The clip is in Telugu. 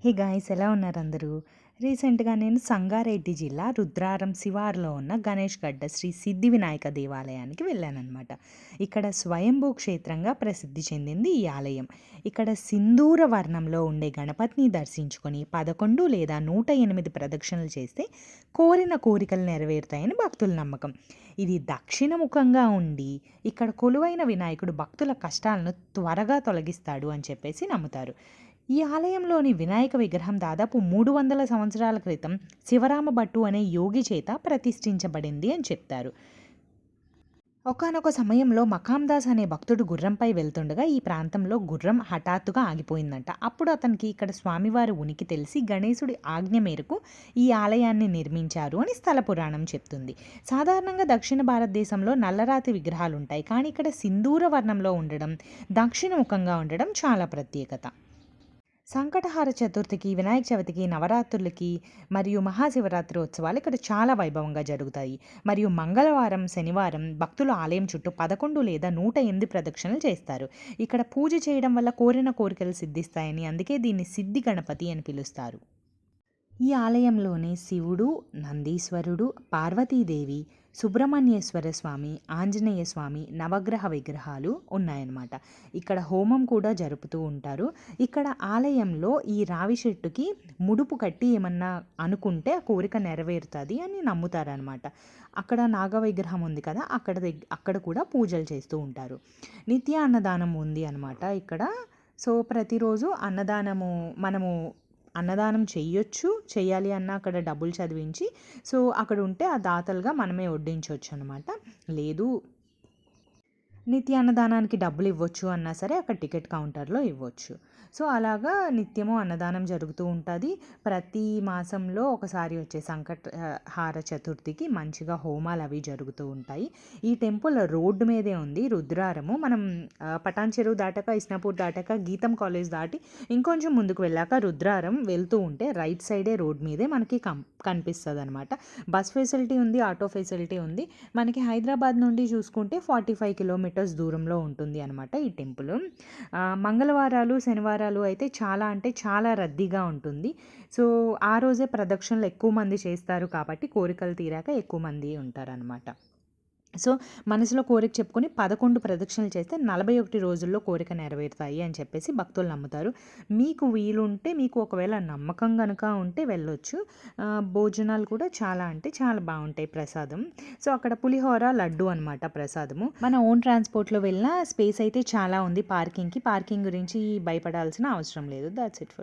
హే గాయ్స్, ఎలా ఉన్నారు అందరూ? రీసెంట్‌గా నేను సంగారెడ్డి జిల్లా రుద్రారం శివారులో ఉన్న గణేష్ గడ్డ శ్రీ సిద్ధి వినాయక దేవాలయానికి వెళ్ళాననమాట. ఇక్కడ స్వయంభూ క్షేత్రంగా ప్రసిద్ధి చెందింది ఈ ఆలయం. ఇక్కడ సింధూర వర్ణంలో ఉండే గణపతిని దర్శించుకొని 11 లేదా 108 ప్రదక్షిణలు చేస్తే కోరిన కోరికలు నెరవేరుతాయని భక్తుల నమ్మకం. ఇది దక్షిణముఖంగా ఉండి ఇక్కడ కొలువైన వినాయకుడు భక్తుల కష్టాలను త్వరగా తొలగిస్తాడు అని చెప్పేసి నమ్ముతారు. ఈ ఆలయంలోని వినాయక విగ్రహం దాదాపు 300 సంవత్సరాల క్రితం శివరామ భట్టు అనే యోగి చేత ప్రతిష్ఠించబడింది అని చెప్తారు. ఒకానొక సమయంలో మకాందాస్ అనే భక్తుడు గుర్రంపై వెళ్తుండగా ఈ ప్రాంతంలో గుర్రం హఠాత్తుగా ఆగిపోయిందంట. అప్పుడు అతనికి ఇక్కడ స్వామివారి ఉనికి తెలిసి గణేశుడి ఆజ్ఞ మేరకు ఈ ఆలయాన్ని నిర్మించారు అని స్థల పురాణం చెప్తుంది. సాధారణంగా దక్షిణ భారతదేశంలో నల్లరాతి విగ్రహాలు ఉంటాయి, కానీ ఇక్కడ సింధూర వర్ణంలో ఉండడం, దక్షిణముఖంగా ఉండడం చాలా ప్రత్యేకత. సంకటహార చతుర్థికి, వినాయక చవితికి, నవరాత్రులకి మరియు మహాశివరాత్రి ఉత్సవాలు ఇక్కడ చాలా వైభవంగా జరుగుతాయి. మరియు మంగళవారం, శనివారం భక్తులు ఆలయం చుట్టూ 11 లేదా 108 ప్రదక్షిణలు చేస్తారు. ఇక్కడ పూజ చేయడం వల్ల కోరిన కోరికలు సిద్ధిస్తాయని, అందుకే దీన్ని సిద్ధి గణపతి అని పిలుస్తారు. ఈ ఆలయంలోనే శివుడు, నందీశ్వరుడు, పార్వతీదేవి, సుబ్రహ్మణ్యేశ్వర స్వామి, ఆంజనేయ స్వామి నవగ్రహ విగ్రహాలు ఉన్నాయన్నమాట. ఇక్కడ హోమం కూడా జరుపుతూ ఉంటారు. ఇక్కడ ఆలయంలో ఈ రావి చెట్టుకి ముడుపు కట్టి ఏమన్నా అనుకుంటే ఆ కోరిక నెరవేరుతుంది అని నమ్ముతారనమాట. అక్కడ నాగ విగ్రహం ఉంది కదా, అక్కడ కూడా పూజలు చేస్తూ ఉంటారు. నిత్య అన్నదానం ఉంది అనమాట ఇక్కడ. సో ప్రతిరోజు మనము అన్నదానం చెయ్యాలి అన్న అక్కడ డబ్బులు చదివించి, సో అక్కడ ఉంటే ఆ దాతలుగా మనమే వడ్డించవచ్చు అనమాట. లేదు, నిత్య అన్నదానానికి డబ్బులు ఇవ్వచ్చు అన్నా సరే అక్కడ టికెట్ కౌంటర్లో ఇవ్వచ్చు. సో అలాగా నిత్యము అన్నదానం జరుగుతూ ఉంటుంది. ప్రతి మాసంలో ఒకసారి వచ్చే సంకటహార చతుర్థికి మంచిగా హోమాలు అవి జరుగుతూ ఉంటాయి. ఈ టెంపుల్ రోడ్డు మీదే ఉంది, రుద్రారము. మనం పటాన్ చెరువు దాటాక, ఇస్నాపూర్ దాటాక, గీతం కాలేజ్ దాటి ఇంకొంచెం ముందుకు వెళ్ళాక రుద్రారం వెళ్తూ ఉంటే రైట్ సైడే రోడ్ మీదే మనకి కనిపిస్తుంది అనమాట. బస్ ఫెసిలిటీ ఉంది, ఆటో ఫెసిలిటీ ఉంది. మనకి హైదరాబాద్ నుండి చూసుకుంటే 45 కిలోమీటర్స్ దూరంలో ఉంటుంది అనమాట ఈ టెంపుల్. మంగళవారాలు, శనివారాలు అయితే చాలా అంటే చాలా రద్దీగా ఉంటుంది. సో ఆ రోజే ప్రదక్షిణలు ఎక్కువ మంది చేస్తారు కాబట్టి కోరికలు తీరాక ఎక్కువ మంది ఉంటారనమాట. సో మనసులో కోరిక చెప్పుకొని 11 ప్రదక్షిణలు చేస్తే 41 రోజుల్లో కోరిక నెరవేరుతాయి అని చెప్పేసి భక్తులు నమ్ముతారు. మీకు వీలుంటే, మీకు ఒకవేళ నమ్మకం కనుక ఉంటే వెళ్ళొచ్చు. భోజనాలు కూడా చాలా అంటే చాలా బాగుంటాయి, ప్రసాదం. సో అక్కడ పులిహోర, లడ్డు అనమాట ప్రసాదము. మన ఓన్ ట్రాన్స్పోర్ట్లో వెళ్ళిన స్పేస్ అయితే చాలా ఉంది పార్కింగ్ గురించి భయపడాల్సిన అవసరం లేదు. That's it for